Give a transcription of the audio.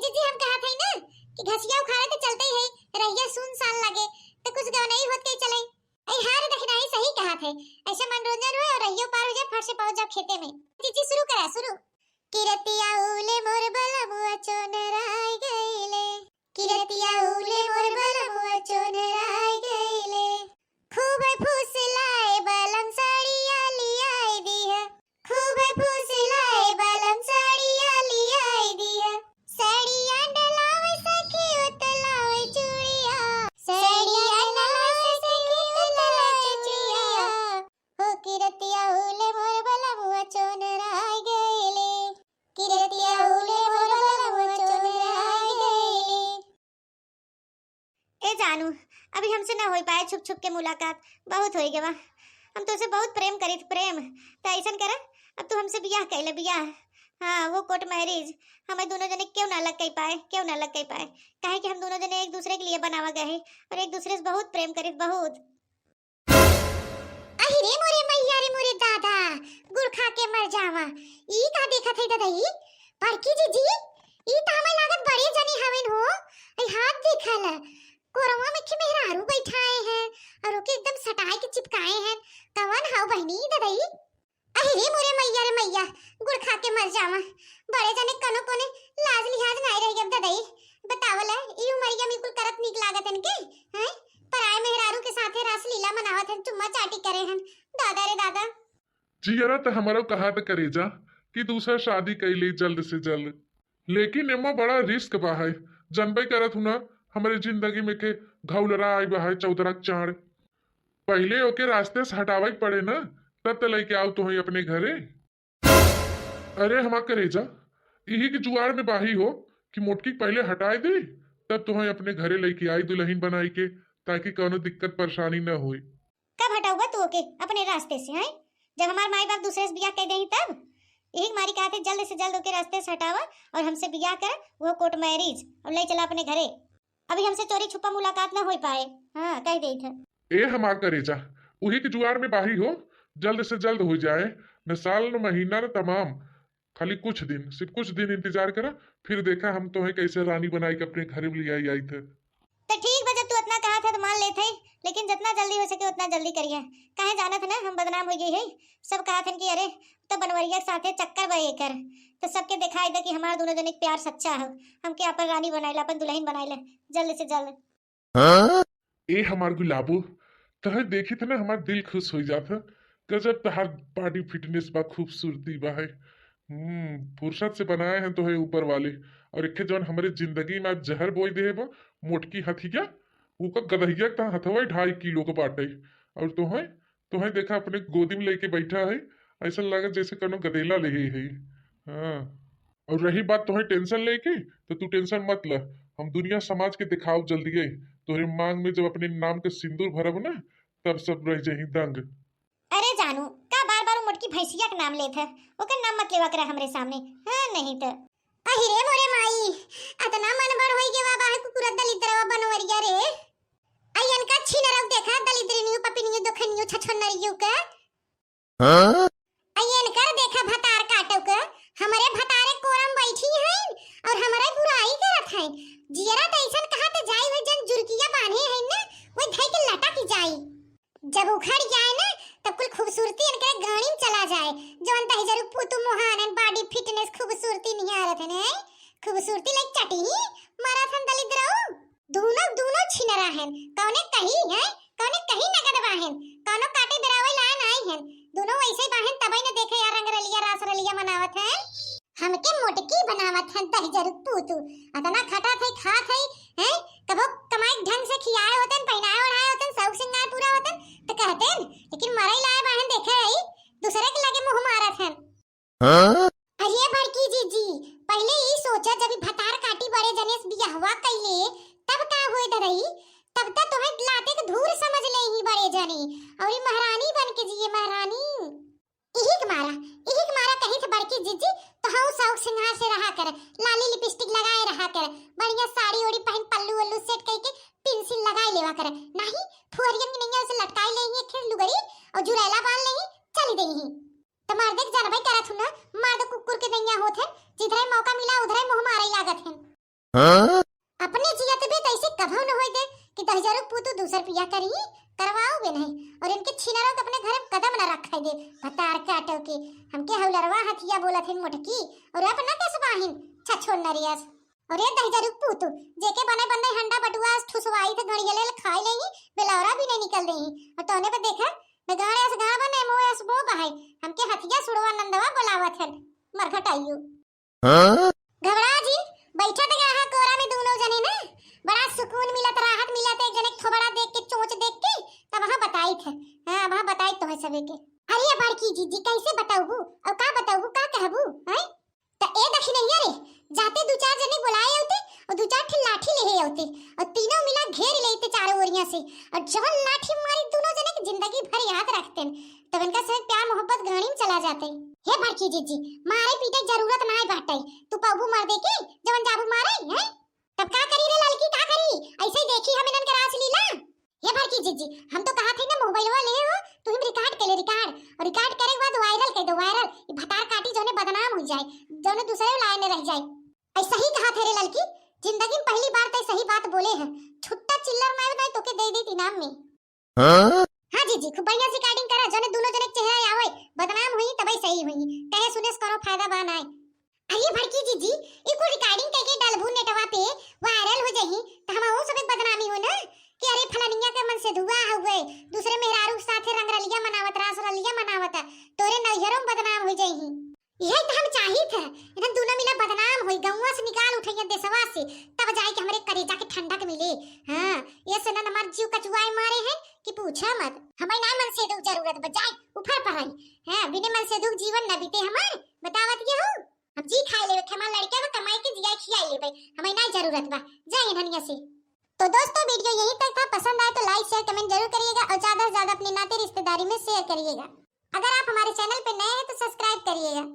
जीजी हम कहा थे ना कि घसिया उखाड़े तो चलते ही है रहिया सुनसान लगे तो कुछ गाँव नहीं होत के चले। ऐ हार देखना ही सही कहा थे। ऐसे मनोरंजन हो और रहियो पार हो जाए फट से पहुंच जाओ खेते में। जीजी शुरू करा शुरू। किरतिया उले मोर बलमुआ चोनराय गईले, किरतिया उले मोर बलमुआ चोनराय गईले, खूब फुसलाए बलम साड़िया लियाई दिया, खूब फुसलाए बलम साड़िया लियाई दिया, साड़िया डलावे सखी उतलावे चूड़िया, साड़िया डलावे सखी उतलावे चूड़िया, हो किरतिया उले मोर बलमुआ चोनराय गईले, किरतिया उले मोर बलमुआ चोनराय गईले। ए जानू अभी हमसे ना हो पाए छुप छुप के मुलाकात, बहुत हो गया। हम तो उसे बहुत प्रेम करी प्रेम तो ऐसा कर अब तू हमसे बियाह कैले बियाह। हाँ वो कोर्ट मैरिज हमें दोनों जने क्यों ना लग पाए, क्यों ना लग पाए, काहे कि हम दोनों जने एक दूसरे के लिए बनावा गए और एक दूसरे से बहुत प्रेम करी बहुत। अरे मोरे मैया रे मोरे दादा गुड़ खा के मर जावा। ई का देखत है दादा ई बड़की जीजी ई त हमें लागत बड़े जनी हवेन हो। ए हाथ देखल कोरवा में के मेहरारू बैठाए हैं और ओके एकदम सटाए के चिपकाए हैं। कवन हाउ बहनी दादा ई। अरे मोरे मैया रे मैया गुड़ खा के मर जावा। बड़े जने कनो कोने लाज लिहाज नहीं रही अब दादा ई बतावला ई उमरिया में कुल करत निक लागत हन के हैं पराए मेहरारू के साथे रास लीला मनावत हन चुम्मा चाटी करे हन। दादा रे दादा जी यारा तो हमारा कहा तो करे जा कि दूसरा शादी कैली जल्द से जल्द, लेकिन एमा बड़ा रिस्क बा है। जनबे करत हूँ ना हमारे जिंदगी में के घौलरा आई बा है चौदरा चाड़। पहले ओके रास्ते से हटावा पड़े ना तब तो लेके आओ तुम्हें अपने घरे। अरे हमा करे जा यही की जुआर में बाही हो कि मोटकी पहले हटाए दे तब तुम्हें अपने घरे लेके आई दुल्हन बनाई के ताकि कोनो दिक्कत परेशानी न हो। कब हटाऊंगा तू ओके अपने रास्ते से हैं जब हमारे माई बाप दूसरे से बियाह कर देही तब। यही मारी कहते जल्द से जल्द ओके रास्ते से हटावा और हमसे बियाह कर वो कोर्ट मैरिज और ले चला अपने घरे। अभी हमसे चोरी छुपा मुलाकात ना हो पाए। हाँ कह दे थे ए हमा करे जा वही की जुआर में बाही हो जल्द से जल्द हो जाए न साल न महीना न तमाम। खाली कुछ दिन सिर्फ कुछ दिन इंतजार करा फिर देखा हम तुम्हें कैसे रानी बनाई के अपने घर में ले आई थे। तो ठीक बा जब तू इतना कहा था तो मान लेते लेकिन जितना जल्दी हो सके उतना जल्दी करिए। काहे जाना था ना हम बदनाम हो गई है। सब कहा था कि अरे तो बनवरिया के साथे चक्कर बे कर तो सबके दिखाई दे कि हमारा दोनों जने के प्यार सच्चा है। हमके अपन रानी बनाइला अपन दुल्हन बनाइला जल्द से जल्द। ए हमार गुलाबो तह देखी थे ना हमार दिल खुश हो जाता। गजब तहार बॉडी फिटनेस बा खूबसूरती बा है। फुर्सत से बनाए हैं तो है ऊपर वाले। और एक जौन हमारे जिंदगी में आज जहर बोई दे बा मोटकी हथिया ऊका गदहिया का हथवा 2.5 किलो का बाटे। और तुम्हें देखा अपने गोदी में लेके बैठा है ऐसा लगा जैसे कनो गदेला ले है। हाँ और रही बात तुम्हें टेंशन लेके तो तू टेंशन मत ल। हम दुनिया समाज के दिखाओ जल्दी है तोहरे मांग में जब अपने नाम के सिंदूर भरब ना तब सब रह जाही दंग। अरे जानू का बार बार मोटकी भैंसिया का नाम लेत है ओकर नाम मत लेवा करा हमरे सामने। हां नहीं तो अहिरे मोरे माई अतना मन बड़ होई के बाबा है कुकुर दलिद्रवा बनवरिया रे। अयन का छिनरव देखा दलिद्रनियो पपिनियो दोखनियो छछनरियो का। हां अयन कर देखा भतार काटो का हमरे भतारे कोरम बैठी है और हमरे बुराई करत है। जियरा तैसन कहा त जाई हो जन जुर्किया बांधे है ना वो धई के लटक जाई जब उखड़ जाए ना तब कुल खूबसूरती इनके गाड़ी में चला जाए। जोन तही जरूर पुतु मोहान एंड बॉडी फिटनेस खूबसूरती निहारत है ने खूबसूरती लाइक चटी माराथन दलिद्रओ दोनों दोनों छिनरा हैं कौने कहीं है कौने कहीं नगद बाहन कौनो काटे दरावे लान आई हैं दोनों वैसे बाहन तबई न देखे यार रंग रलिया रास रलिया मनावत है। हमके मोटकी बनावत हैं तही जरूर पुतु अतना खटा थे खा थे हैं कबो कमाई ढंग से खियाए होतन पहनाए ओढ़ाए होतन सब सिंगार पूरा होतन तो कहते लेकिन मरई लाए बाहन देखे है दूसरे के लगे मुंह मारत हैं। हां अरे बड़की जीजी पहले ही सोचा जब भतार काटी बड़े जनेस बियाहवा कइले तब का होए दरई तब तक तुम्हें लाते के धूर समझ ले ही बड़े जने और ये महारानी बन के जिए महारानी। इहिक मारा कहीं से बड़की जीजी तो हाउ शौक सिंगार से रहा कर लाली लिपस्टिक लगाए रहा कर बढ़िया साड़ी ओड़ी पहन पल्लू वल्लू सेट करके पेंसिल लगाए लेवा कर नहीं फुहरियन की नहीं उसे लटकाए ले ही खेल लुगड़ी और जुरैला बांध ले ही चली दे ही तो मार देख जानबई करत हूं ना मार दो कुकुर के नैया होत है जिधरे मौका मिला उधरे मुंह मारे लागत है। अपने जियत भी तैसे कभो न होई दे कि 10,000 पुतु दूसर पिया करी करवाओ बे नहीं और इनके छिनारो के अपने घर में कदम न रखाई दे भतार काटो के हमके हौलरवा हथिया बोला थे मोटकी और अपना कसबाहिन छछोड़ नरियास और ये 10,000 पुतु जेके बने बंदे हंडा बटुआ ठुसवाई थे घड़िया ले खाई लेही बेलौरा भी नहीं निकल देही और तोने पे देखा नगाड़े से गाड़ बने मोए से बो बहाई हमके हथिया सुड़वा नंदवा बोलावत है मरघट आइयो घबरा जी बैठा थे यहाँ कोरा में दोनों जने ना बड़ा सुकून मिलत राहत मिलत एक जने थोबड़ा देख के चोंच देख के तब वहां बताई थे हां वहां बताई तो है सबे के अरे बड़की जीजी कैसे बताऊबू और का बताऊबू का कहबू हैं त ए दखी नहीं रे जाते दो चार जने बुलाए होते और दो चार ठे लाठी ले होते और तीनों मिला घेर लेते चारों ओरियां से और जब लाठी मारी दोनों जने की जिंदगी भर याद रखते तब इनका सब प्यार मोहब्बत घाणी में चला जाते हे बड़की जीजी मारे पीटे जरूरत ना है बाटे तू पाबू मार दे के जवन जाबू मारे हैं तब का करी रे लड़की का करी ऐसे ही देखी हम इनन के रास लीला हे बड़की जीजी हम तो कहा थे ना मोबाइलवा ले हो तू ही रिकॉर्ड कर ले रिकॉर्ड और रिकॉर्ड करे के बाद वायरल कर दो वायरल ये भतार काटी जोने बदनाम हो जाए जोने दूसरे लाइन में रह जाए ऐसा ही कहा थे रे लड़की जिंदगी में पहली बार तो सही बात बोले हैं छुट्टा चिल्लर मार नहीं तोके दे देती नाम में हां जीजी खूब बढ़िया से रिकॉर्डिंग करा जोने दोनों जने चेहरा आवे बदनाम हुई तबे सही हुई कहे सुने करो फायदा बा नाय अरे भड़की जीजी एको रिकॉर्डिंग करके डालबू नेटवा पे वायरल हो जाही त हमहु सब बदनामी हो ना कि अरे फलानिया के मन से धुआ हुए दूसरे मेहरारू साथे रंग रलिया मनावत रास रलिया मनावत तोरे नैहरों बदनाम हो जाही यही तो हम चाही थे इधर दोनों मिला बदनाम होई गौवा से निकाल उठैया देशवा से तब जाए कि हमरे करेजा के ठंडक मिले हां ये से ना हमार जीव कचुआई मारे हैं कि पूछा मत हमें ना मन से दुख जरूरत बजाए ऊपर पढ़ाई हां बिना मन से दुख जीवन न बीते हमार बतावत के हो हम जी खाए लेवे हमार लड़का में कमाई के जिया खियाई लेवे हमें ना जरूरत बा जाए धनिया से तो दोस्तों वीडियो यहीं तक था पसंद आए तो लाइक शेयर कमेंट जरूर करिएगा और ज्यादा से ज्यादा अपने नाते रिश्तेदारी में शेयर करिएगा अगर आप हमारे चैनल पे नए हैं तो सब्सक्राइब करिएगा